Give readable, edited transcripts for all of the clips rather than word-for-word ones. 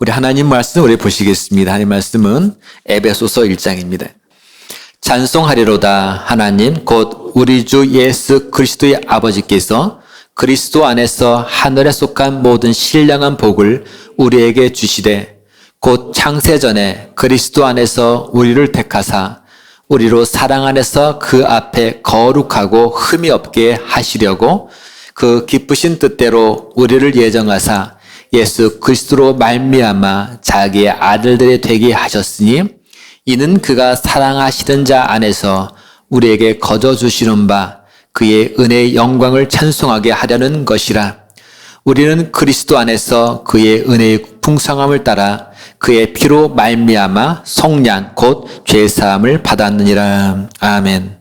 우리 하나님 말씀 우리 보시겠습니다. 하나님 말씀은 에베소서 1장입니다. 찬송하리로다. 하나님 곧 우리 주 예수 그리스도의 아버지께서 그리스도 안에서 하늘에 속한 모든 신령한 복을 우리에게 주시되 곧 창세전에 그리스도 안에서 우리를 택하사 우리로 사랑 안에서 그 앞에 거룩하고 흠이 없게 하시려고 그 기쁘신 뜻대로 우리를 예정하사 예수 그리스도로 말미암아 자기의 아들들이 되게 하셨으니 이는 그가 사랑하시던 자 안에서 우리에게 거저 주시는 바 그의 은혜의 영광을 찬송하게 하려는 것이라. 우리는 그리스도 안에서 그의 은혜의 풍성함을 따라 그의 피로 말미암아 속량 곧 죄사함을 받았느니라. 아멘.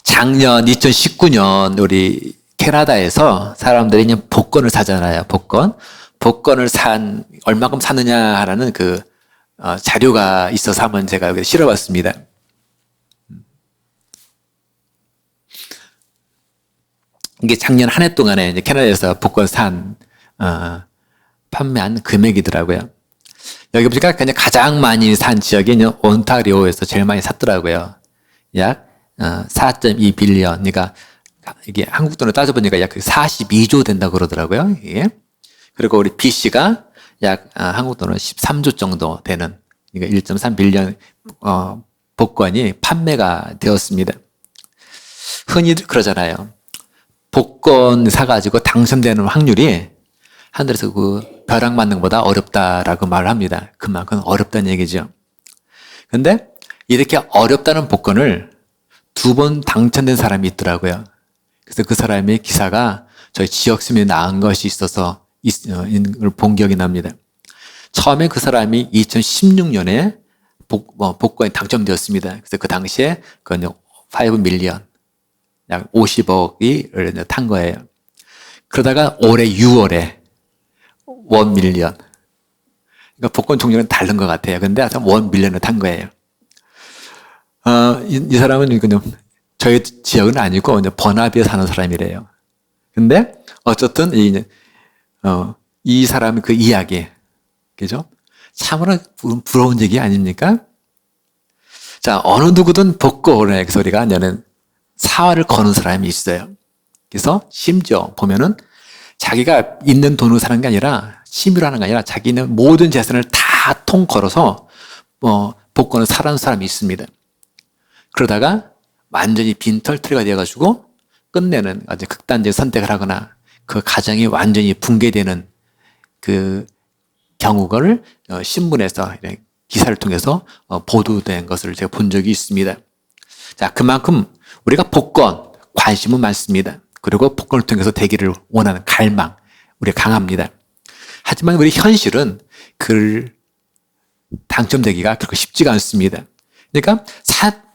작년 2019년 우리 캐나다에서 사람들이 그냥 복권을 사잖아요. 복권을 얼마큼 사느냐라는 자료가 있어서 한번 제가 여기 실어봤습니다. 이게 작년 한 해 동안에 이제 캐나다에서 복권 판매한 금액이더라고요. 여기 보니까 그냥 가장 많이 산 지역이 온타리오에서 제일 많이 샀더라고요. 약 4.2 빌리언. 그러니까 이게 한국 돈으로 따져보니까 약 42조 된다고 그러더라고요. 이게. 그리고 우리 BC가 약 한국 돈으로 13조 정도 되는, 그러니까 1.3 빌리언 복권이 판매가 되었습니다. 흔히 그러잖아요. 복권 사가지고 당첨되는 확률이 하늘에서 벼락 맞는 것보다 어렵다라고 말을 합니다. 그만큼 어렵다는 얘기죠. 근데 이렇게 어렵다는 복권을 2번 당첨된 사람이 있더라고요. 그래서 그 사람의 기사가 저희 지역 신문에 나온 것이 있어서 걸 본 기억이 납니다. 처음에 그 사람이 2016년에 복권에 당첨되었습니다. 그래서 그 당시에 5 밀리언, 약 50억이 탄 거예요. 그러다가 올해 6월에 1 밀리언. 그러니까 복권 종류는 다른 것 같아요. 근데 하여튼 1 밀리언을 탄 거예요. 이 사람은 그냥 저희 지역은 아니고 버나비에 사는 사람이래요. 근데 어쨌든 이 사람의 그 이야기, 그죠? 참으로 부러운 얘기 아닙니까? 자, 어느 누구든 복권에 소리가 나는 사활을 거는 사람이 있어요. 그래서 심지어 보면은 자기가 있는 돈으로 사는 게 아니라 심의로 하는 게 아니라 자기는 모든 재산을 다 통 걸어서 복권을 사라는 사람이 있습니다. 그러다가 완전히 빈털터리가 되어가지고 끝내는 아주 극단적인 선택을 하거나 그 가정이 완전히 붕괴되는 그 경우를 신문에서 기사를 통해서 보도된 것을 제가 본 적이 있습니다. 자, 그만큼 우리가 복권 관심은 많습니다. 그리고 복권을 통해서 되기를 원하는 갈망, 우리가 강합니다. 하지만 우리 현실은 당첨되기가 그렇게 쉽지가 않습니다. 그러니까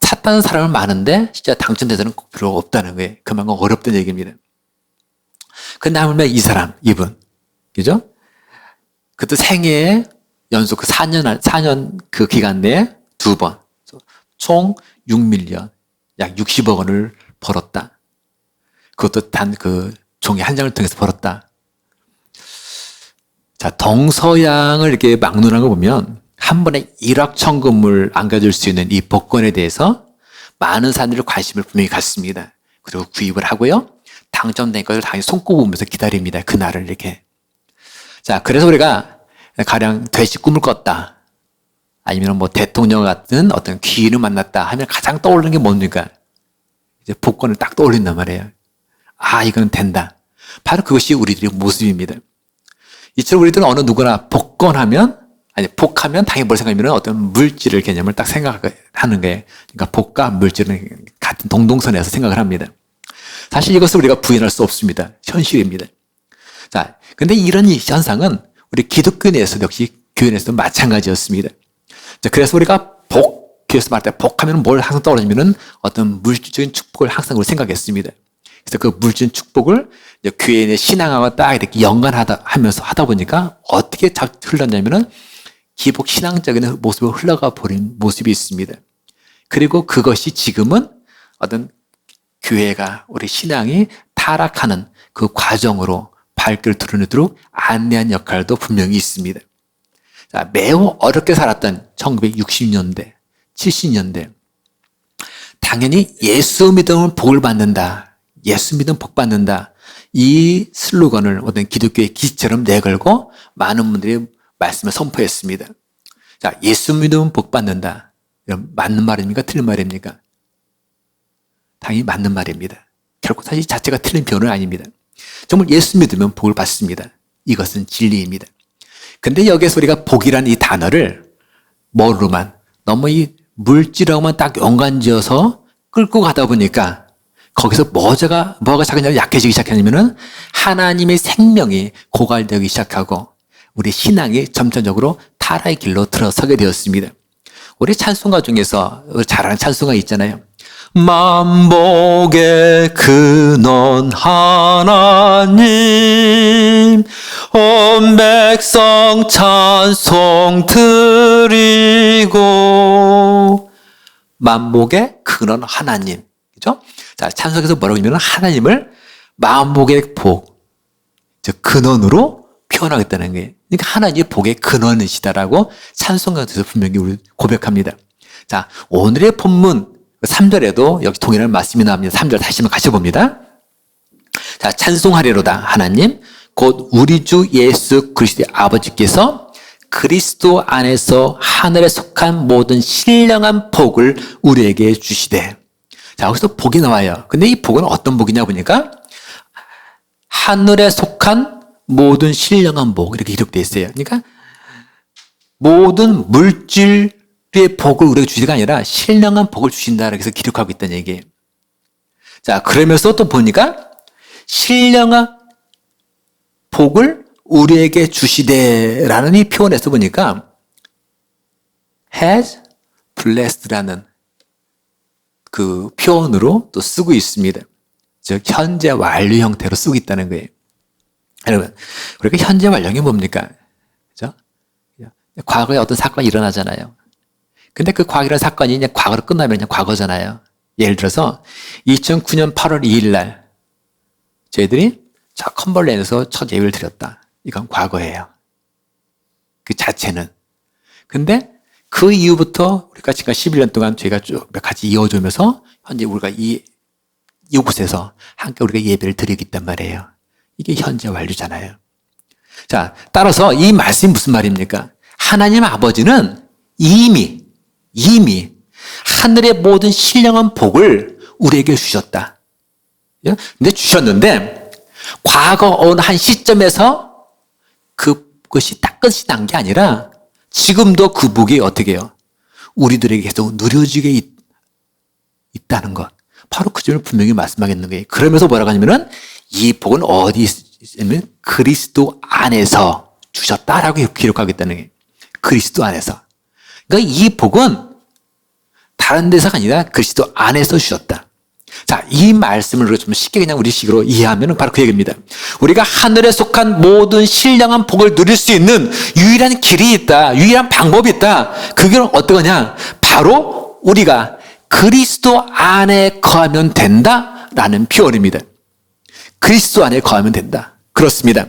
샀다는 사람은 많은데 진짜 당첨되서는 별로 없다는 거예요. 그만큼 어렵다는 얘기입니다. 근데 하물며 이분, 그죠? 그것도 생애에 연속 4년 그 기간 내에 2번, 총 6밀리언, 약 60억 원을 벌었다. 그것도 단 종이 한 장을 통해서 벌었다. 자, 동서양을 이렇게 막론한 거 보면 한 번에 일확천금을 안겨줄 수 있는 이 복권에 대해서 많은 사람들이 관심을 분명히 갖습니다. 그리고 구입을 하고요. 당첨된 것을 당연히 손꼽으면서 기다립니다. 그날을 이렇게. 자, 그래서 우리가 가령 돼지 꿈을 꿨다. 아니면 대통령 같은 어떤 귀인을 만났다 하면 가장 떠오르는 게 뭡니까? 이제 복권을 딱 떠올린단 말이에요. 이거는 된다. 바로 그것이 우리들의 모습입니다. 이처럼 우리들은 어느 누구나 복하면 당연히 뭘 생각하면 어떤 물질을 개념을 딱 생각하는 거예요. 그러니까 복과 물질은 같은 동동선에서 생각을 합니다. 사실 이것을 우리가 부인할 수 없습니다. 현실입니다. 자, 근데 이런 현상은 우리 기독교 내에서 역시 교회 내에서도 마찬가지였습니다. 자, 그래서 우리가 교회에서 말할 때 복하면 뭘 항상 떠오르냐면은 어떤 물질적인 축복을 항상 우리 생각했습니다. 그래서 그 물질적인 축복을 교회 내 신앙하고 딱 이렇게 연관하면서 하다 보니까 어떻게 흘렀냐면은 기복 신앙적인 모습으로 흘러가 버린 모습이 있습니다. 그리고 그것이 지금은 어떤 교회가 우리 신앙이 타락하는 그 과정으로 발길을 드러내도록 안내한 역할도 분명히 있습니다. 자, 매우 어렵게 살았던 1960년대, 70년대. 당연히 예수 믿으면 복을 받는다. 예수 믿으면 복 받는다. 이 슬로건을 어떤 기독교의 기치처럼 내걸고 많은 분들이 말씀을 선포했습니다. 자, 예수 믿으면 복 받는다. 맞는 말입니까? 틀린 말입니까? 당연히 맞는 말입니다. 결코 사실 자체가 틀린 표현은 아닙니다. 정말 예수 믿으면 복을 받습니다. 이것은 진리입니다. 근데 여기에서 우리가 복이라는 이 단어를 뭐로만 너무 이 물질하고만 딱 연관지어서 끌고 가다 보니까 거기서 뭐가 자꾸 약해지기 시작하냐면은 하나님의 생명이 고갈되기 시작하고 우리 신앙이 점차적으로 타락의 길로 들어서게 되었습니다. 우리 찬송가 중에서 잘 아는 찬송가 있잖아요. 만복의 근원 하나님 온 백성 찬송 드리고 만복의 근원 하나님. 그죠? 자, 찬송에서 뭐라고 하냐면 하나님을 만복의 복, 즉 근원으로 표현하겠다는 거예요. 그러니까 하나님이 복의 근원이시다라고 찬송가에서 분명히 우리 고백합니다. 자, 오늘의 본문 3절에도 여기 동일한 말씀이 나옵니다. 3절 다시 한번 같이 봅니다. 자, 찬송하리로다 하나님 곧 우리 주 예수 그리스도의 아버지께서 그리스도 안에서 하늘에 속한 모든 신령한 복을 우리에게 주시되. 자, 여기서 복이 나와요. 근데 이 복은 어떤 복이냐 보니까 하늘에 속한 모든 신령한 복 이렇게 기록되어 있어요. 그러니까 모든 물질의 복을 우리에게 주시가 아니라 신령한 복을 주신다 이렇게 해서 기록하고 있다는 얘기예요. 자, 그러면서 또 보니까 신령한 복을 우리에게 주시되라는 이 표현에서 보니까 has blessed라는 그 표현으로 또 쓰고 있습니다. 즉 현재 완료 형태로 쓰고 있다는 거예요. 여러분, 우리가 현재 완료이 뭡니까? 그죠? 과거에 어떤 사건이 일어나잖아요. 근데 그 과거라는 사건이 그냥 과거로 끝나면 그냥 과거잖아요. 예를 들어서 2009년 8월 2일 날 저희들이 저 컴벌랜드에서 첫 예배를 드렸다. 이건 과거예요. 그 자체는. 근데 그 이후부터 우리가 지금 11년 동안 저희가 쭉 같이 이어주면서 현재 우리가 이곳에서 함께 우리가 예배를 드리고 있단 말이에요. 이게 현재 완료잖아요. 자, 따라서 이 말씀이 무슨 말입니까? 하나님 아버지는 이미 하늘의 모든 신령한 복을 우리에게 주셨다. 근데 주셨는데 과거 어느 한 시점에서 그것이 딱 끝이 난 게 아니라 지금도 그 복이 어떻게 해요? 우리들에게 계속 누려지게 있다는 것. 바로 그 점을 분명히 말씀하겠는 거예요. 그러면서 뭐라고 하냐면은 이 복은 어디 있으면 그리스도 안에서 주셨다라고 기록하겠다는 거예요. 그리스도 안에서. 그러니까 이 복은 다른 데서가 아니라 그리스도 안에서 주셨다. 자, 이 말씀을 좀 쉽게 그냥 우리 식으로 이해하면 바로 그 얘기입니다. 우리가 하늘에 속한 모든 신령한 복을 누릴 수 있는 유일한 길이 있다. 유일한 방법이 있다. 그게 어떠냐? 바로 우리가 그리스도 안에 거하면 된다라는 표현입니다. 그리스도 안에 거하면 된다. 그렇습니다.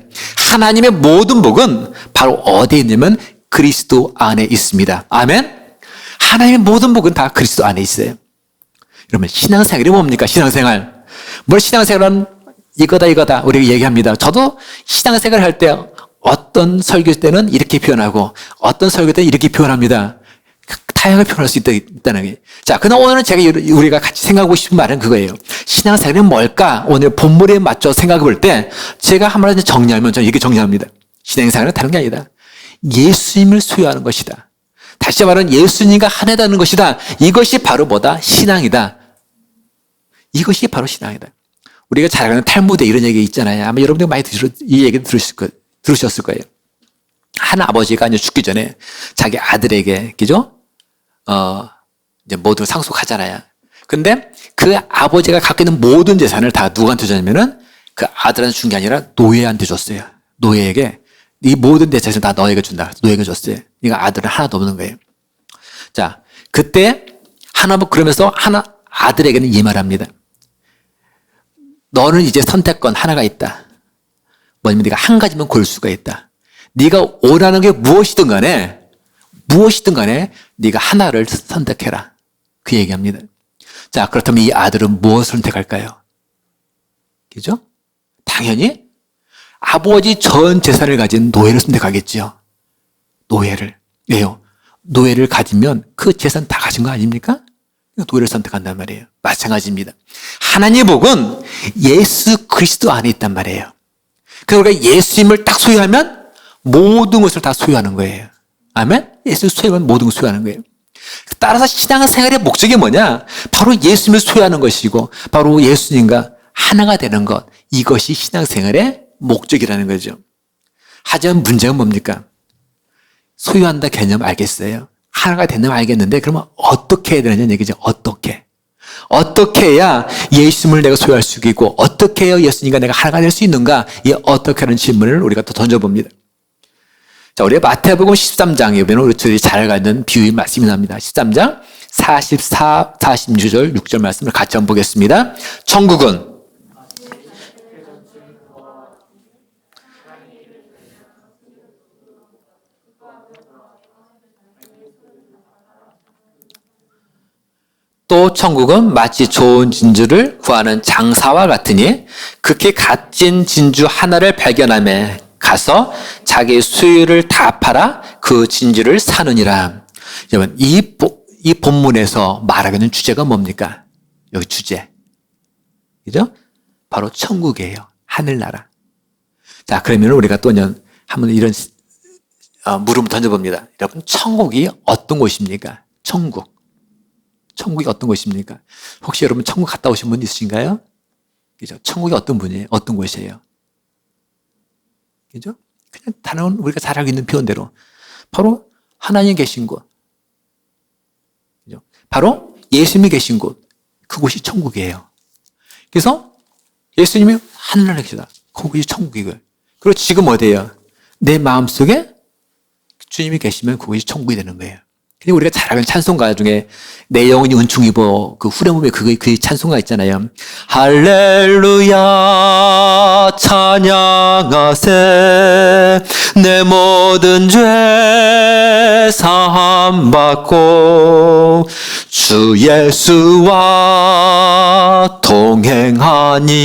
하나님의 모든 복은 바로 어디에 있냐면 그리스도 안에 있습니다. 아멘? 하나님의 모든 복은 다 그리스도 안에 있어요. 그러면 신앙생활이 뭡니까? 신앙생활. 뭘 신앙생활은 이거다 우리가 얘기합니다. 저도 신앙생활 할 때 어떤 설교 때는 이렇게 표현하고 어떤 설교 때는 이렇게 표현합니다. 다양하게 표현할 수 있다는 게. 자, 그럼 오늘은 우리가 같이 생각하고 싶은 말은 그거예요. 신앙생활은 뭘까? 오늘 본문에 맞춰 생각해 볼 때 제가 한 말을 정리하면 저는 이렇게 정리합니다. 신앙생활은 다른 게 아니다. 예수님을 소유하는 것이다. 다시 말하면 예수님과 하나되는 것이다. 이것이 바로 뭐다? 신앙이다. 이것이 바로 신앙이다. 우리가 잘 아는 탈무드에 이런 얘기 있잖아요. 아마 여러분들 많이 이 얘기 들으셨을 거예요. 한 아버지가 이제 죽기 전에 자기 아들에게, 그죠? 이제 모든 상속하잖아요. 근데 그 아버지가 갖고 있는 모든 재산을 다 누구한테 줬냐면은 그 아들한테 준 게 아니라 노예한테 줬어요. 노예에게 이 모든 재산을 다 너에게 준다. 노예에게 줬어요. 그러니까 아들은 하나도 없는 거예요. 자, 그때 그러면서 아들에게는 이 말합니다. 너는 이제 선택권 하나가 있다. 뭐냐면 네가 한 가지만 고를 수가 있다. 네가 원하는 게 무엇이든 간에 네가 하나를 선택해라. 그 얘기합니다. 자, 그렇다면 이 아들은 무엇을 선택할까요? 그죠? 당연히 아버지 전 재산을 가진 노예를 선택하겠죠. 노예를. 왜요? 노예를 가지면 그 재산 다 가진 거 아닙니까? 노예를 선택한단 말이에요. 마찬가지입니다. 하나님의 복은 예수 그리스도 안에 있단 말이에요. 그래서 우리가 예수님을 딱 소유하면 모든 것을 다 소유하는 거예요. 아멘? 예수를 소유하면 모든 것을 소유하는 거예요. 따라서 신앙생활의 목적이 뭐냐? 바로 예수님을 소유하는 것이고 바로 예수님과 하나가 되는 것. 이것이 신앙생활의 목적이라는 거죠. 하지만 문제가 뭡니까? 소유한다 개념 알겠어요. 하나가 된다면 알겠는데 그러면 어떻게 해야 되느냐 얘기죠. 어떻게 해야 예수님을 내가 소유할 수 있고 어떻게 해야 예수님과 내가 하나가 될 수 있는가? 이 어떻게 하는 질문을 우리가 또 던져봅니다. 자, 우리 마태복음 13장에 보면 우리들이 잘 가는 비유의 말씀이 나옵니다. 13장 44, 46절, 6절 말씀을 같이 한번 보겠습니다. 천국은 또 천국은 마치 좋은 진주를 구하는 장사와 같으니 극히 값진 진주 하나를 발견하며 가서 자기 소유를 다 팔아 그 진주를 사느니라. 여러분, 이 본문에서 말하고 있는 주제가 뭡니까? 여기 주제. 그죠? 바로 천국이에요. 하늘나라. 자, 그러면 우리가 또 한번 이런 물음을 던져봅니다. 여러분, 천국이 어떤 곳입니까? 천국이 어떤 곳입니까? 혹시 여러분 천국 갔다 오신 분 있으신가요? 그죠? 천국이 어떤 분이에요? 어떤 곳이에요? 그죠? 그냥 단어는 우리가 잘 알고 있는 표현대로 바로 하나님 계신 곳. 그죠? 바로 예수님이 계신 곳. 그곳이 천국이에요. 그래서 예수님이 하늘나라에 계시다. 그곳이 천국이고요. 그리고 지금 어디예요? 내 마음속에 주님이 계시면 그곳이 천국이 되는 거예요. 근데 우리가 잘 아는 찬송가 중에 내 영혼이 은총 입어 그 후렴부에 그 찬송가 있잖아요. 할렐루야 찬양하세 내 모든 죄 사함 받고 주 예수와 동행하니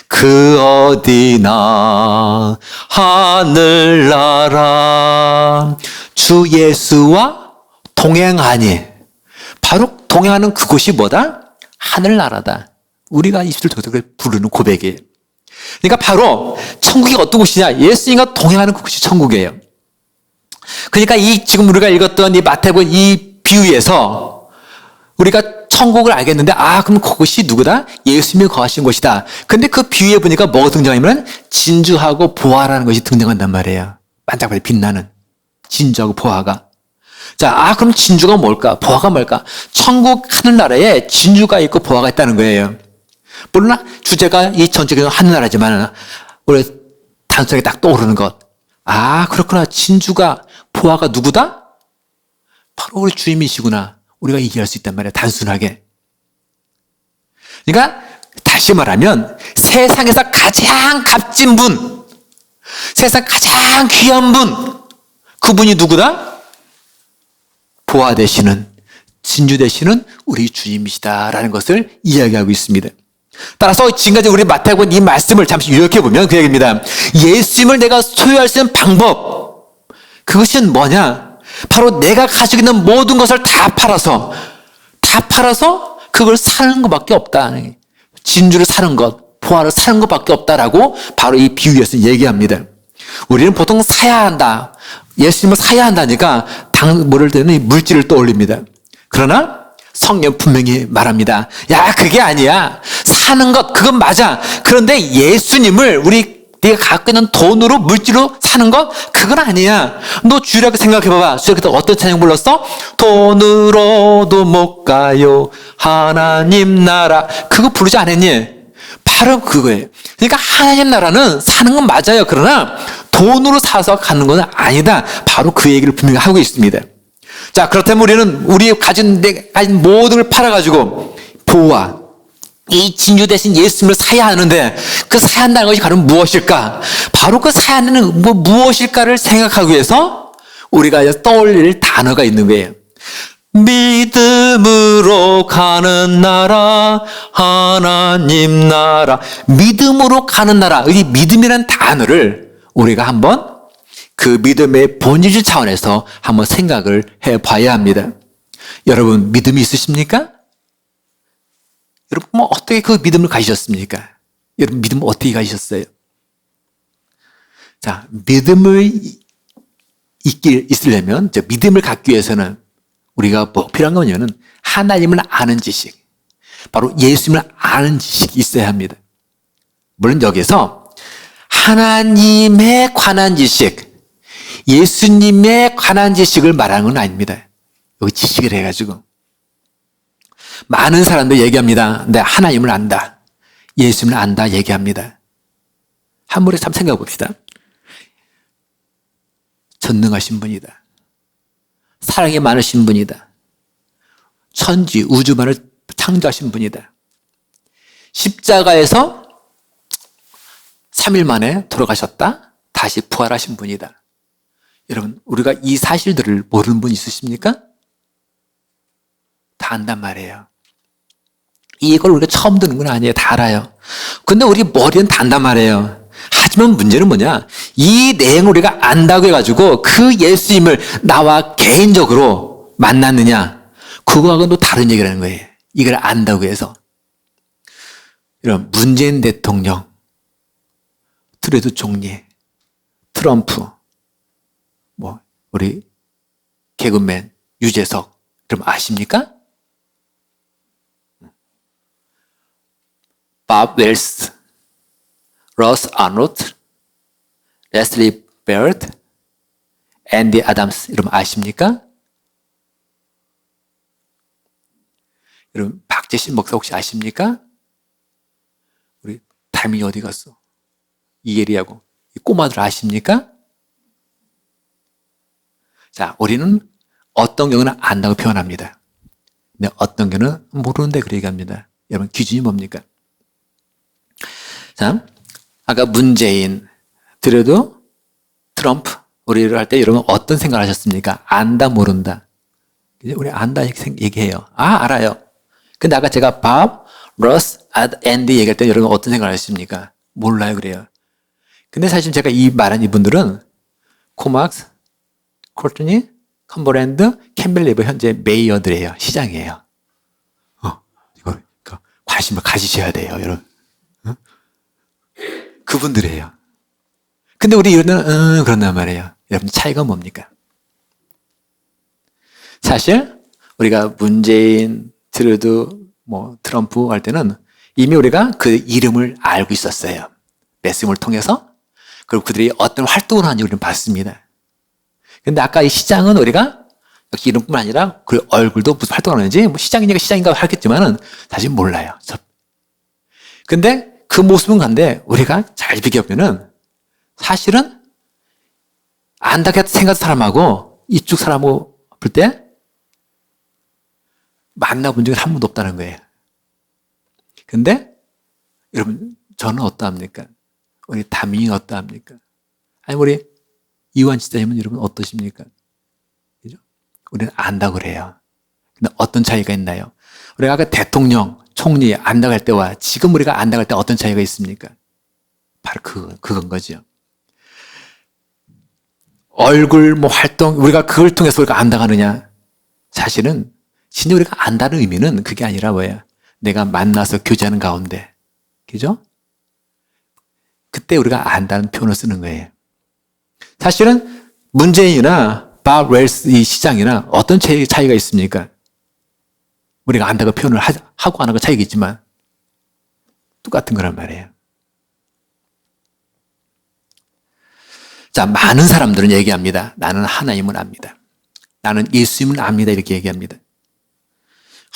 그 어디나 하늘나라. 주 예수와 동행하니 바로 동행하는 그곳이 뭐다? 하늘나라다. 우리가 입술을 통해서 부르는 고백이에요. 그러니까 바로 천국이 어떤 곳이냐? 예수님과 동행하는 그곳이 천국이에요. 그러니까 지금 우리가 읽었던 이 마태복음 이 비유에서 우리가 천국을 알겠는데 그럼 그곳이 누구다? 예수님이 거하신 곳이다. 근데 그 비유에 보니까 뭐가 등장하면 진주하고 보화라는 것이 등장한단 말이에요. 반짝반짝 빛나는 진주하고 보화가. 자, 그럼 진주가 뭘까? 보화가 뭘까? 천국 하늘나라에 진주가 있고 보화가 있다는 거예요. 물론 주제가 이 전체적인 하늘나라지만 우리 단순하게 딱 떠오르는 것. 그렇구나. 진주가 보화가 누구다? 바로 우리 주님이시구나. 우리가 이해할 수 있단 말이야. 단순하게. 그러니까 다시 말하면 세상에서 가장 값진 분, 세상 가장 귀한 분, 그분이 누구다? 보화 되시는, 진주 되시는 우리 주님이시다라는 것을 이야기하고 있습니다. 따라서 지금까지 우리 마태복음 이 말씀을 잠시 요약해 보면 그 얘기입니다. 예수님을 내가 소유할 수 있는 방법, 그것은 뭐냐? 바로 내가 가지고 있는 모든 것을 다 팔아서 그걸 사는 것밖에 없다. 진주를 사는 것, 보화를 사는 것밖에 없다라고 바로 이 비유에서 얘기합니다. 우리는 보통 사야 한다. 예수님을 사야 한다니까 뭐를 때는 물질을 떠올립니다. 그러나 성경 분명히 말합니다. 그게 아니야. 사는 것 그건 맞아. 그런데 예수님을 네가 갖고 있는 돈으로 물질로 사는 것 그건 아니야. 너 주일학교 생각해봐봐. 주일학교 때 어떤 찬양 불렀어? 돈으로도 못 가요 하나님 나라. 그거 부르지 않았니? 바로 그거예요. 그러니까 하나님 나라는 사는 건 맞아요. 그러나 돈으로 사서 가는 건 아니다. 바로 그 얘기를 분명히 하고 있습니다. 자, 그렇다면 우리는 우리 가진 모든 걸 팔아가지고 보화, 이 진주 대신 예수님을 사야 하는데 그 사야 한다는 것이 과연 무엇일까? 바로 그 사야 하는 무엇일까를 생각하기 위해서 우리가 떠올릴 단어가 있는 거예요. 믿음으로 가는 나라, 하나님 나라. 믿음으로 가는 나라. 이 믿음이라는 단어를 우리가 한번 그 믿음의 본질 차원에서 한번 생각을 해봐야 합니다. 여러분, 믿음이 있으십니까? 여러분, 어떻게 그 믿음을 가지셨습니까? 여러분, 믿음을 어떻게 가지셨어요? 자, 믿음을 있으려면, 믿음을 갖기 위해서는 우리가 필요한 건 뭐냐면, 하나님을 아는 지식, 바로 예수님을 아는 지식이 있어야 합니다. 물론 여기서 하나님에 관한 지식, 예수님에 관한 지식을 말하는 건 아닙니다. 여기 지식을 해가지고. 많은 사람들 얘기합니다. 내가 하나님을 안다. 예수님을 안다 얘기합니다. 한 번에 참 생각해 봅시다. 전능하신 분이다. 사랑이 많으신 분이다. 천지, 우주만을 창조하신 분이다. 십자가에서 3일 만에 돌아가셨다. 다시 부활하신 분이다. 여러분, 우리가 이 사실들을 모르는 분 있으십니까? 다 안단 말이에요. 이걸 우리가 처음 듣는 건 아니에요. 다 알아요. 근데 우리 머리는 다 안단 말이에요. 하지만 문제는 뭐냐? 이 내용을 우리가 안다고 해가지고 그 예수님을 나와 개인적으로 만났느냐? 그거하고는 또 다른 얘기라는 거예요. 이걸 안다고 해서. 이런 문재인 대통령, 트루도 총리, 트럼프, 우리 개그맨 유재석, 그럼 아십니까? 밥 웰스, 로스 아노트, 레슬리 베어드, 앤디 아담스, 이러면 아십니까? 여러분, 박재신 목사 혹시 아십니까? 우리 다민이 어디 갔어? 이예리하고 이 꼬마들 아십니까? 자, 우리는 어떤 경우는 안다고 표현합니다. 근데 어떤 경우는 모르는데 그렇게 얘기합니다. 여러분, 기준이 뭡니까? 자, 아까 문재인, 드려도 트럼프, 우리를 할 때 여러분 어떤 생각을 하셨습니까? 안다, 모른다. 우리 안다 얘기해요. 알아요. 근데 아까 제가 밥, 러스, 앤디 얘기할 때 여러분 어떤 생각을 하십니까? 몰라요, 그래요. 근데 사실 제가 이 말한 이분들은 코막스, 콜트니, 컴버랜드, 캠벨리버 현재 메이어들이에요. 시장이에요. 이거 관심을 가지셔야 돼요, 여러분. 그분들이에요. 근데 우리 이러는 그런단 말이에요. 여러분, 차이가 뭡니까? 사실 우리가 문재인, 트루드, 트럼프 할 때는 이미 우리가 그 이름을 알고 있었어요. 메시지를 통해서. 그리고 그들이 어떤 활동을 하는지 우리는 봤습니다. 근데 아까 이 시장은 우리가 역시 이름뿐만 아니라 그 얼굴도 무슨 활동을 하는지 시장이니까 시장인가 하겠지만은 사실 몰라요. 근데 그 모습은 간데 우리가 잘 비교하면은 사실은 안다고 생각하는 사람하고 이쪽 사람하고 볼 때 만나본 적이 한 번도 없다는 거예요. 근데 여러분, 저는 어떠합니까? 우리 다민이가 어떠합니까? 아니, 우리 이완 지사님은 여러분 어떠십니까? 그죠? 우리는 안다고 그래요. 근데 어떤 차이가 있나요? 우리가 아까 대통령, 총리 안다고 할 때와 지금 우리가 안다고 할 때 어떤 차이가 있습니까? 바로 그건 거죠. 얼굴, 활동, 우리가 그걸 통해서 우리가 안다고 하느냐? 사실은 진짜 우리가 안다는 의미는 그게 아니라 뭐예요? 내가 만나서 교제하는 가운데. 그죠? 그때 우리가 안다는 표현을 쓰는 거예요. 사실은 문재인이나 밥 웰스 이 시장이나 어떤 차이가 있습니까? 우리가 안다고 표현을 하고 안 하고 차이가 있지만 똑같은 거란 말이에요. 자, 많은 사람들은 얘기합니다. 나는 하나님을 압니다. 나는 예수님을 압니다. 이렇게 얘기합니다.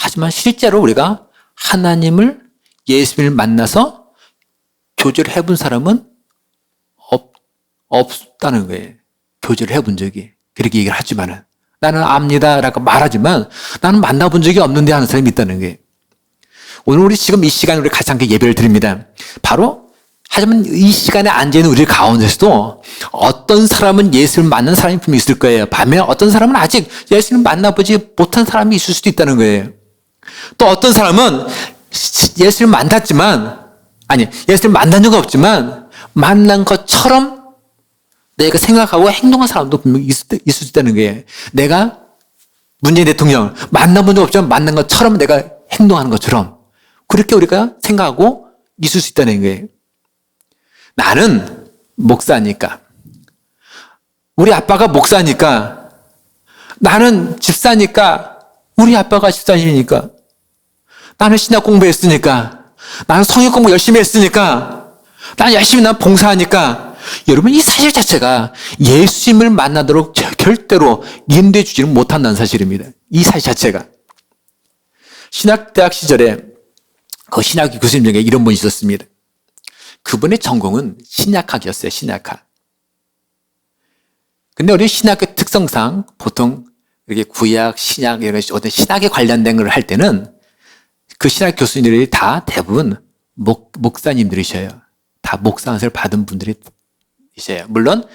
하지만 실제로 우리가 하나님을, 예수님을 만나서 교제를 해본 사람은 없다는 거예요. 교제를 해본 적이. 그렇게 얘기를 하지만은 나는 압니다 라고 말하지만 나는 만나본 적이 없는데 하는 사람이 있다는 거예요. 오늘 우리 지금 이 시간에 우리 같이 함께 예배를 드립니다. 바로 하지만 이 시간에 앉아있는 우리 가운데서도 어떤 사람은 예수를 만난 사람이 분명히 있을 거예요. 반면 어떤 사람은 아직 예수를 만나보지 못한 사람이 있을 수도 있다는 거예요. 또 어떤 사람은 예수를 만났지만, 예수를 만난 적은 없지만 만난 것처럼 내가 생각하고 행동한 사람도 분명히 있을 수 있다는 거예요. 내가 문재인 대통령 만나본 적 없지만 만난 것처럼 내가 행동하는 것처럼 그렇게 우리가 생각하고 있을 수 있다는 거예요. 나는 목사니까, 우리 아빠가 목사니까, 나는 집사니까, 우리 아빠가 집사님이니까, 나는 신학 공부했으니까, 나는 성역 공부 열심히 했으니까, 나는 열심히 봉사하니까. 여러분, 이 사실 자체가 예수님을 만나도록 절대로 인도해 주지는 못한다는 사실입니다. 이 사실 자체가. 신학대학 시절에 그 신학 교수님 중에 이런 분이 있었습니다. 그분의 전공은 신약학이었어요. 신약학. 근데 우리 신학의 특성상 보통 이렇게 구약, 신약, 이런 어떤 신학에 관련된 걸 할 때는 그 신학 교수님들이 다 대부분 목사님들이셔요. 다 목사안을 받은 분들이셔요. 물론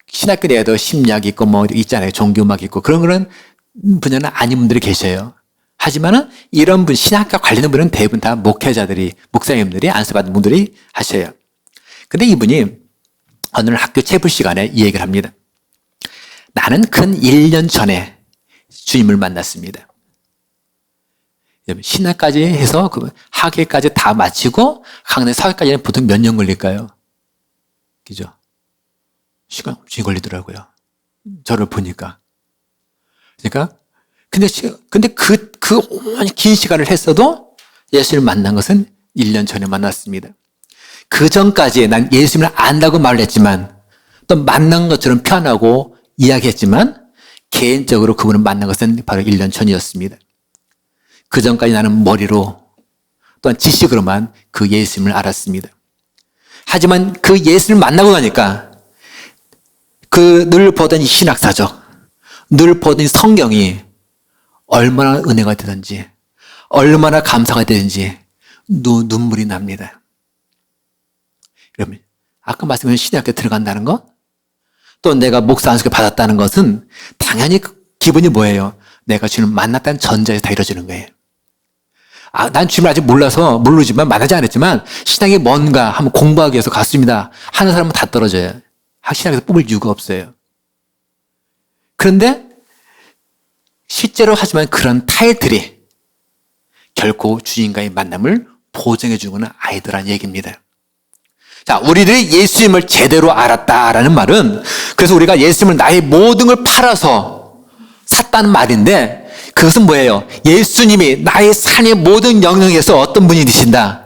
신학교 내에도 심리학 있고 뭐 있잖아요. 종교음악 있고 그런 거는 분야는 아닌 분들이 계셔요. 하지만은 이런 분, 신학과 관련된 분은 대부분 다 목사님들이 안수받은 분들이 하셔요. 근데 이분이 어느 날 학교 체부 시간에 이 얘기를 합니다. 나는 근 1년 전에 주님을 만났습니다. 신학까지 해서 학예까지 다 마치고 학내 사회까지는 보통 몇 년 걸릴까요? 그죠? 시간 엄청 걸리더라고요. 저를 보니까. 그러니까 근데 그 긴 시간을 했어도 예수를 만난 것은 1년 전에 만났습니다. 그 전까지 난 예수님을 안다고 말을 했지만 또 만난 것처럼 표현하고 이야기했지만 개인적으로 그분을 만난 것은 바로 1년 전이었습니다. 그 전까지 나는 머리로 또한 지식으로만 그 예수님을 알았습니다. 하지만 그 예수를 만나고 나니까 그 늘 보던 이 신학사적, 늘 보던 성경이 얼마나 은혜가 되든지 얼마나 감사가 되든지 눈물이 납니다. 여러분, 아까 말씀드린 신학교에 들어간다는 것, 또 내가 목사 안수를 받았다는 것은 당연히 기분이 뭐예요? 내가 주님을 만났다는 전제에서 다 이루어지는 거예요. 난 주님을 아직 모르지만 만나지 않았지만 신앙이 뭔가 한번 공부하기 위해서 갔습니다 하는 사람은 다 떨어져요. 신학에서 뽑을 이유가 없어요. 그런데 실제로 하지만 그런 타이틀이 결코 주님과의 만남을 보장해 주는 아이들란 얘기입니다. 자, 우리들이 예수님을 제대로 알았다라는 말은 그래서 우리가 예수님을 나의 모든 걸 팔아서 샀다는 말인데 그것은 뭐예요? 예수님이 나의 삶의 모든 영역에서 어떤 분이 되신다?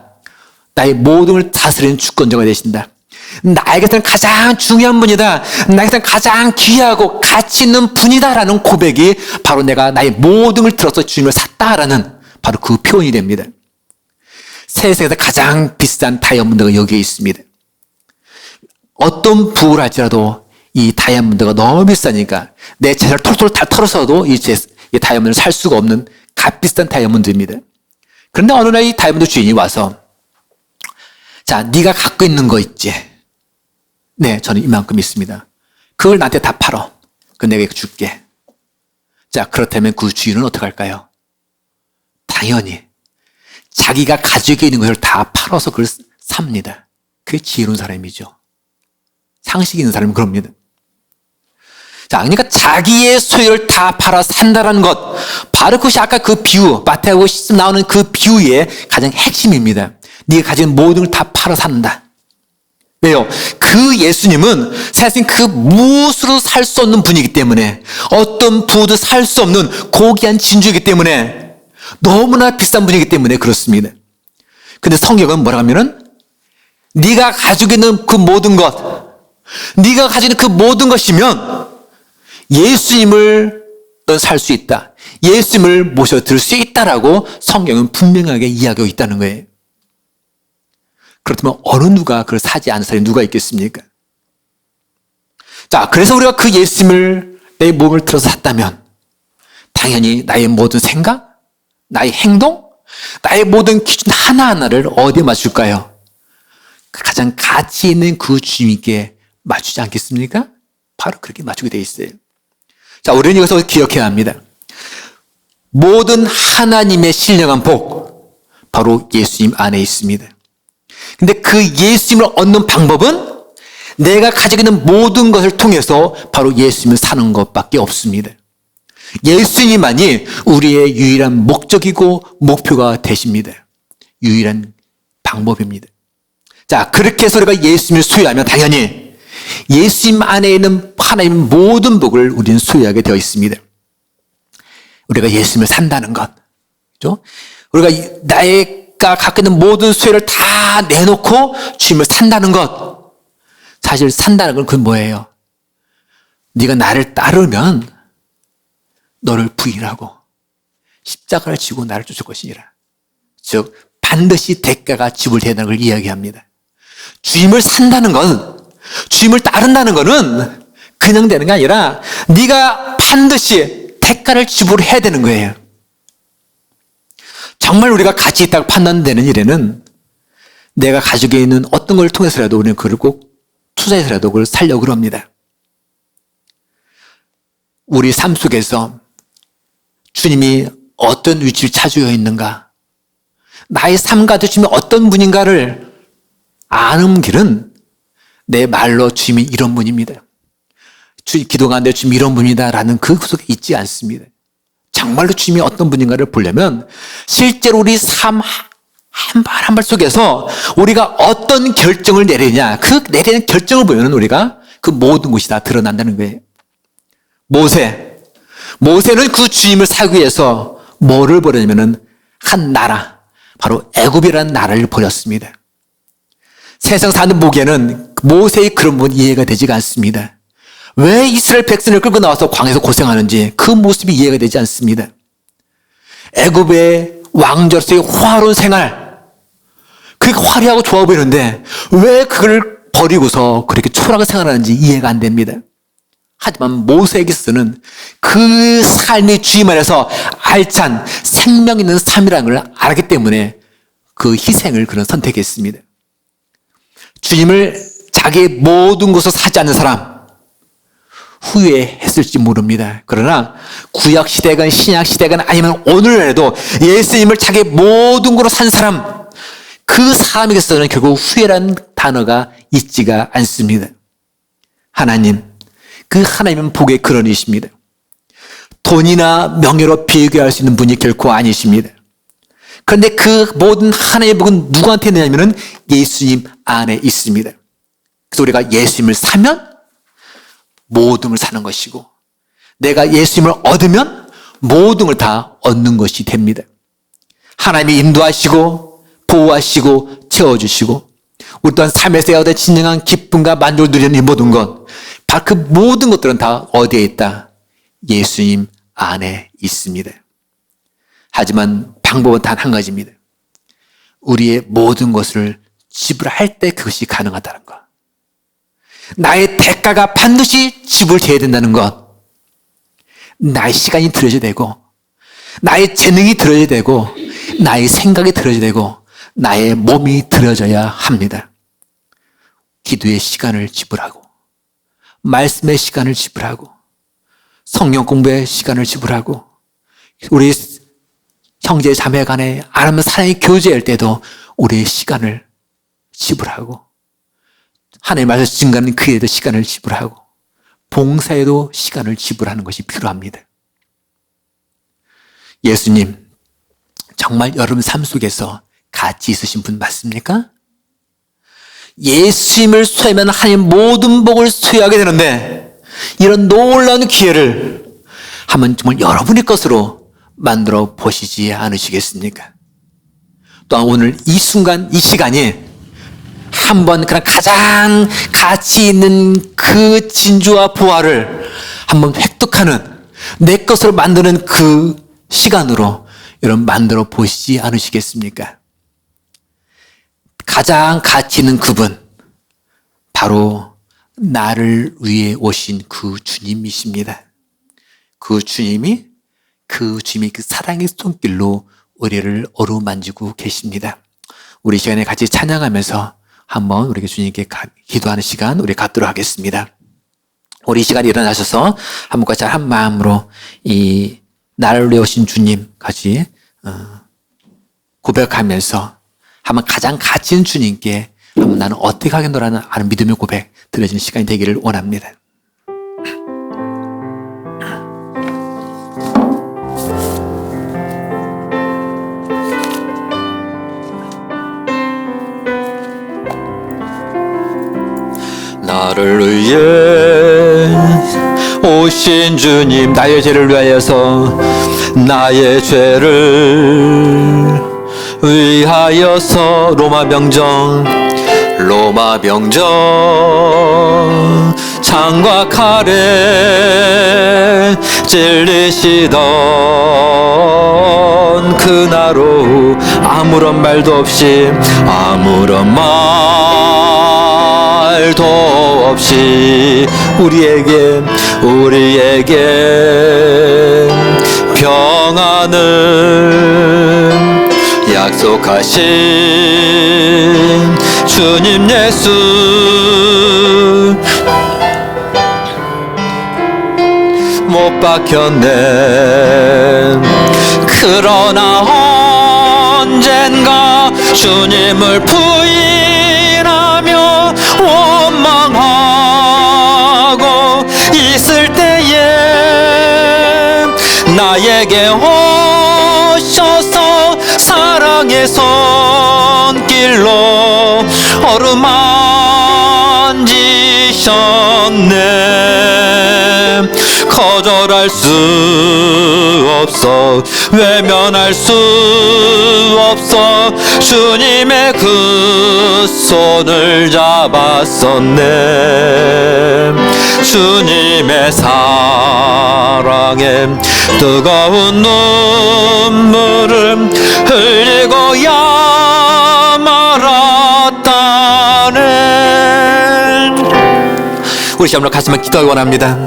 나의 모든 걸 다스리는 주권자가 되신다. 나에게서는 가장 중요한 분이다. 나에게서는 가장 귀하고 가치 있는 분이다라는 고백이 바로 내가 나의 모든 걸 들어서 주님을 샀다라는 바로 그 표현이 됩니다. 세상에서 가장 비싼 다이아몬드가 여기에 있습니다. 어떤 부를 할지라도 이 다이아몬드가 너무 비싸니까 내 재산을 톨톨 다 털어서도 이 다이아몬드를 살 수가 없는 값비싼 다이아몬드입니다. 그런데 어느 날 이 다이아몬드 주인이 와서 자, 네가 갖고 있는 거 있지? 네, 저는 이만큼 있습니다. 그걸 나한테 다 팔어. 그건 내가 줄게. 자, 그렇다면 그 주인은 어떻게 할까요? 당연히 자기가 가지고 있는 것을 다 팔아서 그걸 삽니다. 그게 지혜로운 사람이죠. 상식 있는 사람은 그럽니다. 자, 그러니까 자기의 소유를 다 팔아 산다는 것, 바로 그것이 아까 그 비유, 마태복음 10장 나오는 그 비유의 가장 핵심입니다. 네가 가진 모든 걸 다 팔아 산다. 왜요? 그 예수님은 사실 그 무엇으로 살 수 없는 분이기 때문에, 어떤 부도 살 수 없는 고귀한 진주이기 때문에, 너무나 비싼 분이기 때문에 그렇습니다. 근데 성경은 뭐라고 하면은 네가 가지고 있는 그 모든 것, 네가 가지고 있는 그 모든 것이면 예수님을 넌 살 수 있다. 예수님을 모셔들 수 있다라고 성경은 분명하게 이야기하고 있다는 거예요. 그렇다면 어느 누가 그걸 사지 않은 사람이 누가 있겠습니까? 자, 그래서 우리가 그 예수님을 내 몸을 들어서 샀다면 당연히 나의 모든 생각, 나의 행동, 나의 모든 기준 하나하나를 어디에 맞출까요? 가장 가치 있는 그 주님께 맞추지 않겠습니까? 바로 그렇게 맞추게 돼 있어요. 자, 우리는 이것을 기억해야 합니다. 모든 하나님의 신령한 복, 바로 예수님 안에 있습니다. 근데 그 예수님을 얻는 방법은 내가 가지고 있는 모든 것을 통해서 바로 예수님을 사는 것밖에 없습니다. 예수님만이 우리의 유일한 목적이고 목표가 되십니다. 유일한 방법입니다. 자, 그렇게 해서 우리가 예수님을 소유하면 당연히 예수님 안에 있는 하나님의 모든 복을 우리는 소유하게 되어 있습니다. 우리가 예수님을 산다는 것, 그죠? 우리가 내가 갖고 있는 모든 소유를 다 내놓고 주님을 산다는 것. 사실 산다는 건 그건 뭐예요? 네가 나를 따르면 너를 부인하고 십자가를 지고 나를 쫓을 것이니라. 즉 반드시 대가가 지불되는 걸 이야기합니다. 주님을 산다는 건, 주님을 따른다는 것은 그냥 되는 게 아니라 네가 반드시 대가를 지불해야 되는 거예요. 정말 우리가 가치 있다고 판단되는 일에는 내가 가지고 있는 어떤 걸 통해서라도 우리는 그걸 꼭 투자해서라도 그걸 살려고 합니다. 우리 삶 속에서 주님이 어떤 위치를 차지하고 있는가, 나의 삶과 주님이 어떤 분인가를 아는 길은 내 말로 주님이 이런 분입니다. 기도 가운데 주님이 이런 분이다라는 그 속에 있지 않습니다. 정말로 주님이 어떤 분인가를 보려면 실제로 우리 삶 한 발 한 발 속에서 우리가 어떤 결정을 내리냐, 그 내리는 결정을 보면 우리가 그 모든 것이 다 드러난다는 거예요. 모세는 그 주님을 살기 위해서 뭐를 버렸냐면은 한 나라, 바로 애굽이라는 나라를 버렸습니다. 세상 사는 보기에는 모세의 그런 부분이 이해가 되지가 않습니다. 왜 이스라엘 백성을 끌고 나와서 광야에서 고생하는지 그 모습이 이해가 되지 않습니다. 애굽의 왕자로서의 화려한 생활, 그게 화려하고 좋아 보이는데 왜 그걸 버리고서 그렇게 초라하게 생활하는지 이해가 안 됩니다. 하지만 모세에게 있어서는 그 삶이 주님 안에서 알찬 생명 있는 삶이라는 걸 알기 때문에 그 희생을 그는 선택했습니다. 주님을 자기의 모든 것을 사지 않는 사람, 후회했을지 모릅니다. 그러나 구약 시대건 신약 시대건 아니면 오늘날에도 예수님을 자기의 모든 것으로 산 사람, 그 사람에게서는 결국 후회라는 단어가 있지가 않습니다. 하나님, 그 하나님은 복의 근원이십니다. 돈이나 명예로 비교할 수 있는 분이 결코 아니십니다. 그런데 그 모든 하나님의 복은 누구한테 있느냐면 예수님 안에 있습니다. 그래서 우리가 예수님을 사면 모든 걸 사는 것이고, 내가 예수님을 얻으면 모든 걸 다 얻는 것이 됩니다. 하나님이 인도하시고 보호하시고 채워주시고 우리 또한 삶에서 얻어 진정한 기쁨과 만족을 누리는 이 모든 것, 바로 그 모든 것들은 다 어디에 있다? 예수님 안에 있습니다. 하지만 방법은 단 한 가지입니다. 우리의 모든 것을 지불할 때 그것이 가능하다는 것. 나의 대가가 반드시 지불되어야 된다는 것. 나의 시간이 들어야 되고, 나의 재능이 들어야 되고, 나의 생각이 들어야 되고, 나의 몸이 들어져야 합니다. 기도의 시간을 지불하고, 말씀의 시간을 지불하고, 성경 공부의 시간을 지불하고, 우리 형제 자매 간에 아니면 사랑의 교제할 때도 우리의 시간을 지불하고, 하나님 말씀 증거하는 그에도 시간을 지불하고, 봉사에도 시간을 지불하는 것이 필요합니다. 예수님, 정말 여러분 삶 속에서 가치 있으신 분 맞습니까? 예수님을 소유하면 하나님 모든 복을 소유하게 되는데, 이런 놀라운 기회를 한번 정말 여러분의 것으로 만들어 보시지 않으시겠습니까? 또한 오늘 이 순간, 이 시간이 한번 그냥 가장 가치 있는 그 진주와 보화를 한번 획득하는, 내 것으로 만드는 그 시간으로 여러분 만들어 보시지 않으시겠습니까? 가장 가치 있는 그분, 바로 나를 위해 오신 그 주님이십니다. 그 주님이 그 사랑의 손길로 우리를 어루만지고 계십니다. 우리 시간에 같이 찬양하면서 한번 우리 주님께 기도하는 시간 우리 갖도록 하겠습니다. 우리 시간에 일어나셔서 한번 같이 한 마음으로 이 나를 위해 오신 주님 같이 고백하면서 한번 가장 가치 있는 주님께 한번 나는 어떻게 하겠노라는 아는 믿음의 고백 들려지는 시간이 되기를 원합니다. 나를 위해 오신 주님, 나의 죄를 위하여서, 나의 죄를 위하여서 로마 병정 창과 칼에 찔리시던 그날 오후 아무런 말도 없이 우리에게 평안을 약속하신 주님 예수, 못 박혔네. 그러나 언젠가 주님을 부인하며 원망하고 있을 때에 나에게 오셔서 사랑의 손길로 어루만지셨네. 거절할 수 없어, 외면할 수 없어, 주님의 그 손을 잡았었네. 주님의 사랑에 뜨거운 눈물을 흘리고야 말았다네. 우리 시험으로 같이 한번 기도하기 원합니다.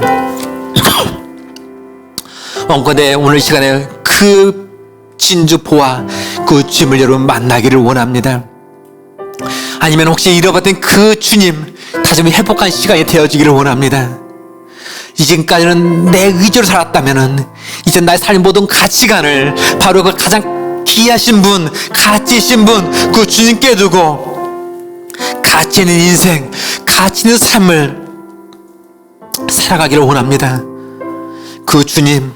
원컨대 오늘 이 시간에 그 진주포와 그 주님을 여러분 만나기를 원합니다. 아니면 혹시 잃어버린 그 주님 다시 한번 회복한 시간이 되어지기를 원합니다. 지금까지는 내 의지로 살았다면은 이제 나의 삶의 모든 가치관을 바로 그 가장 귀하신 분, 가치 있신 분, 그 주님께 두고 가치 있는 인생, 가치 있는 삶을 살아가기를 원합니다. 그 주님,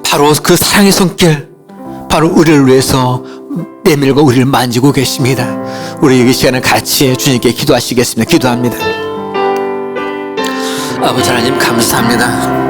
바로 그 사랑의 손길, 바로 우리를 위해서 내밀고 우리를 만지고 계십니다. 우리 이 시간을 같이 주님께 기도하시겠습니다. 기도합니다. 아버지 하나님 감사합니다.